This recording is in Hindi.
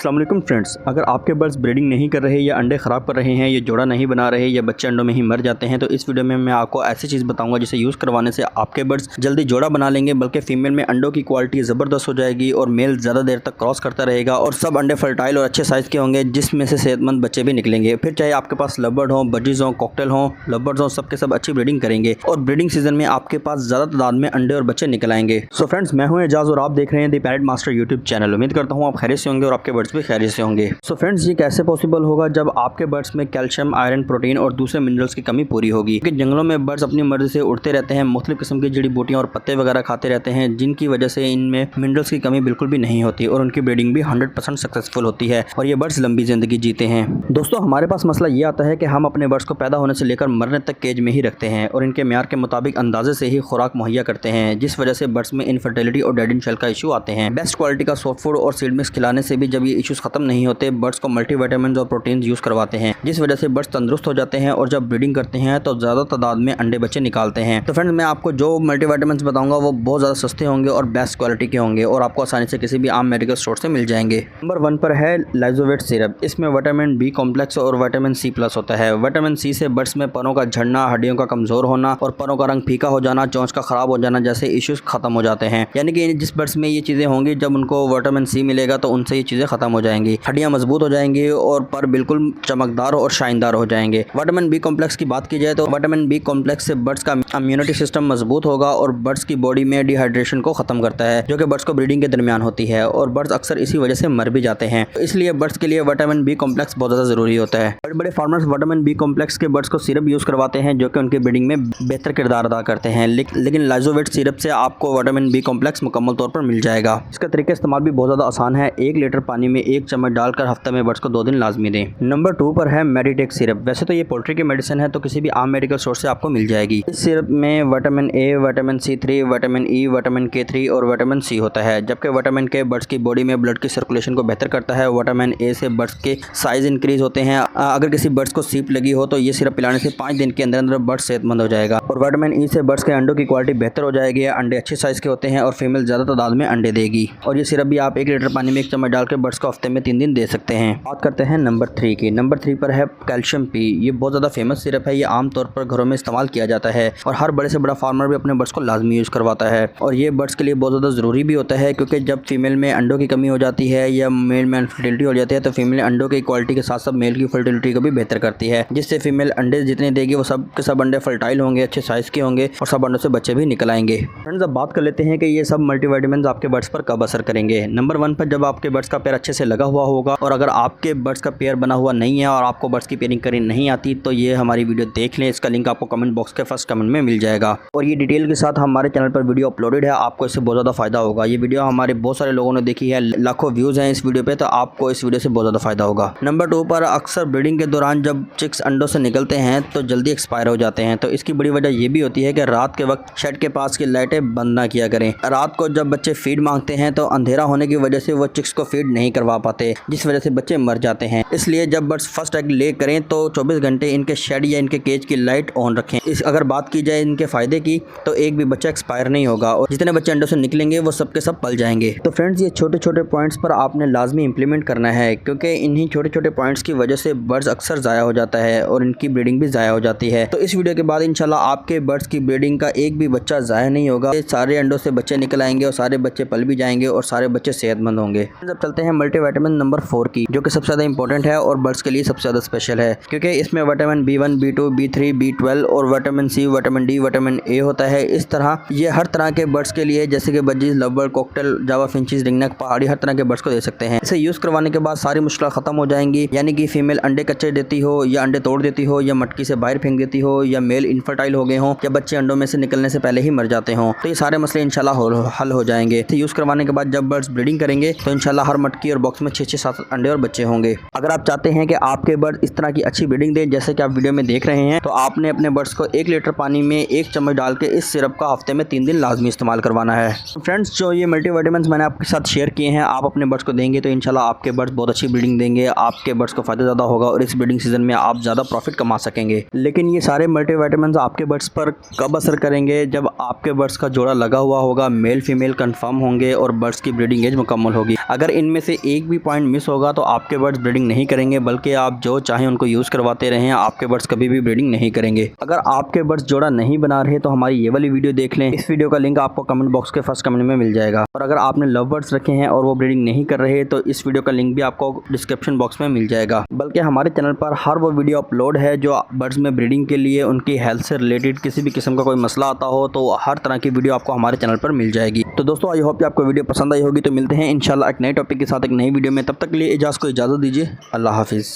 अस्सलाम वालेकुम फ्रेंड्स, अगर आपके बर्ड्स ब्रीडिंग नहीं कर रहे या अंडे ख़राब कर रहे हैं, या जोड़ा नहीं बना रहे या बच्चे अंडों में ही मर जाते हैं, तो इस वीडियो में मैं आपको ऐसी चीज़ बताऊंगा जिसे यूज़ करवाने से आपके बर्ड्स जल्दी जोड़ा बना लेंगे, बल्कि फीमेल में अंडों की क्वालिटी ज़बरदस्त हो जाएगी और मेल ज़्यादा देर तक क्रॉस करता रहेगा और सब अंडे फर्टाइल और अच्छे साइज़ के होंगे, जिसमें से सेहतमंद बच्चे भी निकलेंगे। फिर चाहे आपके पास लवबर्ड हों, बजीज़ हों, कॉकटेल हों, लवबर्ड्स हों, सबके सब अच्छी ब्रीडिंग करेंगे और ब्रीडिंग सीजन में आपके पास ज़्यादा तादाद में अंडे और बच्चे निकल आएंगे। सो फ्रेंड्स, मैं हूँ एजाज और आप देख रहे हैं the parrot master YouTube channel. उम्मीद करता हूँ आप खैरियत से होंगे और आपके बर्ड्स भी खैरियत से होंगे। सो फ्रेंड्स, ये कैसे पॉसिबल होगा जब आपके बर्ड्स में कैल्शियम, आयरन, प्रोटीन और दूसरे मिनरल्स की कमी पूरी होगी। क्योंकि जंगलों में बर्ड्स अपनी मर्जी से उड़ते रहते हैं, मुख्तलिफ किस्म की जड़ी बूटियां और पत्ते वगैरह खाते रहते हैं, जिनकी वजह से इनमें मिनरल्स की कमी बिल्कुल भी नहीं होती और उनकी ब्रीडिंग भी 100% सक्सेसफुल होती है और ये बर्ड्स लंबी ज़िंदगी जीते हैं। दोस्तों, हमारे पास मसला ये आता है कि हम अपने बर्ड्स को पैदा होने से लेकर मरने तक केज में ही रखते हैं और इनके म्यार के मुताबिक अंदाजे से ही खुराक मुहैया करते हैं, जिस वजह से बर्ड्स में इनफर्टिलिटी और डेड इन शेल का इशू आते हैं। बेस्ट क्वालिटी का सॉफ्ट फूड और सीड मिक्स खिलाने से भी जब ये इशूज़ खत्म नहीं होते, बर्ड्स को मल्टीविटामिन और प्रोटीन यूज़ करवाते हैं, जिस वजह से बर्ड्स तंदुरुस्त हो जाते हैं और जब ब्रीडिंग करते हैं तो ज़्यादा तादाद में अंडे बच्चे निकालते हैं। तो फ्रेंड्स, मैं आपको जो मल्टीविटामिन बताऊंगा वो बहुत ज़्यादा सस्ते होंगे और बेस्ट क्वालिटी के होंगे और आपको आसानी से किसी भी आम मेडिकल स्टोर से मिल जाएंगे। नंबर 1 पर है लाइजोवेट सिरप। इसमें विटामिन बी कॉम्प्लेक्स और विटामिन सी प्लस होता है। विटामिन सी से बर्ड्स में परों का झड़ना, हड्डियों का कमज़ोर होना और परों का रंग फीका हो जाना, चोंच का ख़राब हो जाना जैसे इश्यूज़ ख़त्म हो जाते हैं। यानी कि जिस बर्ड्स में ये चीज़ें होंगी, जब उनको विटामिन सी मिलेगा तो उनसे ये चीज़ें ख़त्म हो जाएंगी, हड्डियाँ मजबूत हो जाएंगी और पर बिल्कुल चमकदार और शाइनदार हो जाएंगे। विटामिन बी कॉम्प्लेक्स की बात की जाए तो विटामिन बी कॉम्प्लेक्स से बर्ड्स का इम्यूनिटी सिस्टम मजबूत होगा और बर्ड्स की बॉडी में डिहाइड्रेशन को ख़त्म करता है, जो कि बर्ड्स को ब्रीडिंग के दरमियान होती है और बर्ड्स अक्सर इसी वजह से मर भी जाते हैं। तो इसलिए बर्ड्स के लिए विटामिन बी कॉम्प्लेक्स बहुत ज़्यादा ज़रूरी होता है। बड़े बड़े फार्मर्स विटामिन बी कॉम्प्लेक्स के बर्ड्स को सिरप यूज़ करवाते हैं, जो कि उनकी ब्रीडिंग में बेहतर किरदार अदा करते हैं। लेकिन लाइजोवेट सिरप से आपको विटामिन बी कॉम्प्लेक्स मुकम्मल तौर पर मिल जाएगा। इसका तरीका इस्तेमाल भी बहुत ज़्यादा आसान है। 1 लीटर पानी में 1 चम्मच डालकर हफ्ते में बर्ड्स को 2 दिन लाजमी दें। नंबर 2 पर है मेडिटेक सिरप। वैसे तो ये पोल्ट्री की मेडिसिन है, तो किसी भी आम मेडिकल स्टोर से आपको मिल जाएगी। इस सिरप में vitamin A, vitamin C3, vitamin E, vitamin K3 और विटामिन सी होता है, जबकि विटामिन के बर्ड्स की बॉडी में ब्लड की सर्कुलेशन को बेहतर करता है। विटामिन ए से बर्ड्स के साइज इंक्रीज होते हैं। अगर किसी बर्ड्स को सीप लगी हो तो ये सिरप पिलाने से 5 दिन के अंदर अंदर बर्ड्स सेहतमंद हो जाएगा। और विटामिन ई से बर्ड्स के अंडों की क्वालिटी बेहतर हो जाएगी, अंडे अच्छे साइज के होते हैं और फीमेल ज़्यादा तादाद में अंडे देगी। और ये सिरप भी आप 1 लीटर पानी में 1 चम्मच डालकर बर्ड्स को हफ्ते में 3 दिन दे सकते हैं। बात करते हैं नंबर 3 की। नंबर 3 पर है कैल्शियम पी। ये बहुत ज़्यादा फेमस सिरप है। ये आमतौर पर घरों में इस्तेमाल किया जाता है और हर बड़े से बड़ा फार्मर भी अपने बर्ड्स को लाजमी यूज़ करवाता है और ये बर्ड्स के लिए बहुत ज़्यादा ज़रूरी भी होता है, क्योंकि जब फीमेल में अंडों की कमी हो जाती है या मेल में अनफर्टिलिटी हो जाती है, तो फीमेल अंडों की क्वालिटी के साथ साथ मेल की फर्टिलिटी को भी बेहतर करती है, जिससे फीमेल अंडे जितने देगी वो सब के सब अंडे फर्टाइल होंगे, अच्छे साइज़ के होंगे और सब अंडों से बच्चे भी निकल आएंगे। फ्रेंड्स, अब बात कर लेते हैं कि ये सब मल्टीविटामिन आपके बर्ड्स पर कब असर करेंगे। नंबर 1 पर जब आपके बर्ड्स का पेयर अच्छे से लगा हुआ होगा, और अगर आपके बर्ड्स का पेयर बना हुआ नहीं है और आपको बर्ड्स की पेयरिंग करनी नहीं आती, तो ये हमारी वीडियो देख लें। इसका लिंक आपको कमेंट बॉक्स के फर्स्ट कमेंट में मिल जाएगा और ये डिटेल के साथ हमारे चैनल पर वीडियो अपलोडेड है। आपको इससे बहुत ज़्यादा फ़ायदा होगा। ये वीडियो हमारे बहुत सारे लोगों ने देखी है, लाखों व्यूज़ हैं इस वीडियो पे, तो आपको इस वीडियो से बहुत ज़्यादा फ़ायदा होगा। नंबर 2 पर अक्सर ब्रीडिंग के दौरान जब चिक्स अंडों से निकलते हैं तो जल्दी एक्सपायर हो जाते हैं, तो इसकी बड़ी वजह ये भी होती है कि रात के वक्त शेड के पास की लाइटें बंद ना किया करें। रात को जब बच्चे फीड मांगते हैं तो अंधेरा होने की वजह से वो चिक्स को फीड नहीं करवा पाते, जिस वजह से बच्चे मर जाते हैं। इसलिए जब बर्ड्स फर्स्ट एग ले करें तो 24 घंटे इनके शेड या इनके केज की लाइट ऑन रखें। अगर बात की जाए इनके फ़ायदे की, तो एक भी बच्चा एक्सपायर नहीं होगा और जितने बच्चे अंडों से निकलेंगे वो सब के सब पल जाएंगे। तो फ्रेंड्स, ये छोटे छोटे पॉइंट्स पर आपने लाजमी इंप्लीमेंट करना है, क्योंकि इन्हीं छोटे छोटे पॉइंट्स की वजह से बर्ड्स अक्सर ज़ाया हो जाता है और इनकी ब्रीडिंग भी ज़ाया हो जाती है। तो इस वीडियो के बाद इंशाल्लाह आपके बर्ड्स की ब्रीडिंग का एक भी बच्चा ज़ाया नहीं होगा। सारे अंडों से बच्चे निकल आएंगे और सारे बच्चे पल भी जाएंगे और सारे बच्चे सेहतमंद होंगे। अब चलते हैं मल्टीविटामिन नंबर 4 की, जो कि सबसे ज़्यादा इंपॉर्टेंट है और बर्ड्स के लिए सबसे ज़्यादा स्पेशल है, क्योंकि इसमें vitamin B1, B2, B3, B12 और vitamin C, vitamin D, vitamin A होता है। इस तरह ये हर तरह के बर्ड्स के लिए, जैसे कि बजीज, लवबर्ड, कॉकटेल, जावा फिंचेस, रिंगनेक, पहाड़ी, हर तरह के बर्ड्स को दे सकते हैं। इसे यूज़ करवाने के बाद सारी मुश्किल ख़त्म हो जाएंगी, यानी कि फीमेल अंडे कच्चे देती हो या अंडे तोड़ देती हो या मटकी से बाहर फेंक देती हो या मेल इनफर्टाइल हो गए हों या बच्चे अंडों में से निकलने से पहले ही मर जाते हों, तो ये सारे मसले इंशाल्लाह हल हो जाएंगे। इसे यूज़ करवाने के बाद जब बर्ड्स ब्रीडिंग करेंगे तो इंशाल्लाह हर मटकी और बॉक्स में 6-7 अंडे और बच्चे होंगे। अगर आप चाहते हैं कि आपके बर्ड इस तरह की अच्छी ब्रीडिंग दें जैसे कि आप वीडियो में देख रहे हैं, तो आपने अपने बर्ड्स को 1 लीटर पानी में 1 चम्मच डाल के इस सिरप का हफ्ते में 3 दिन लाजमी इस्तेमाल करवाना है। फ्रेंड्स, जो ये मल्टीविटामिन मैंने आपके साथ शेयर किए हैं, आप अपने बर्ड्स को देंगे तो इंशाल्लाह आपके बर्ड्स बहुत अच्छी ब्रीडिंग देंगे, आपके बर्ड्स को फ़ायदा ज़्यादा होगा और इस ब्रीडिंग सीजन में आप ज़्यादा प्रॉफिट कमा सकेंगे। लेकिन ये सारे मल्टीविटामिन आपके बर्ड्स पर कब असर करेंगे? जब आपके बर्ड्स का जोड़ा लगा हुआ होगा, मेल फीमेल कंफर्म होंगे और बर्ड्स की ब्रीडिंग एज मुकम्मल होगी। अगर इनमें से एक भी पॉइंट मिस होगा तो आपके बर्ड्स ब्रीडिंग नहीं करेंगे, बल्कि आप जो चाहें उनको यूज़ करवाते रहें, आपके बर्ड्स कभी भी ब्रीडिंग नहीं करेंगे। अगर आपके बर्ड्स जोड़ा नहीं बना रहे तो हमारी ये वाली वीडियो देख लें। इस वीडियो का लिंक आपको कमेंट बॉक्स के फर्स्ट कमेंट में मिल जाएगा। और अगर आपने लव बर्ड्स रखे हैं और वो ब्रीडिंग नहीं कर रहे तो इस वीडियो का लिंक भी आपको डिस्क्रिप्शन बॉक्स में मिल जाएगा। बल्कि हमारे चैनल पर हर वो वीडियो अपलोड है जो बर्ड्स में ब्रीडिंग के लिए, उनकी हेल्थ से रिलेटेड किसी भी किस्म का कोई मसला आता हो तो हर तरह की वीडियो आपको हमारे चैनल पर मिल जाएगी। तो दोस्तों आई होप कि आपको वीडियो पसंद आई होगी। तो मिलते हैं इंशाल्लाह एक नए टॉपिक के साथ एक नई वीडियो में। तब तक के लिए को इजाज़त दीजिए। अल्लाह हाफिज़।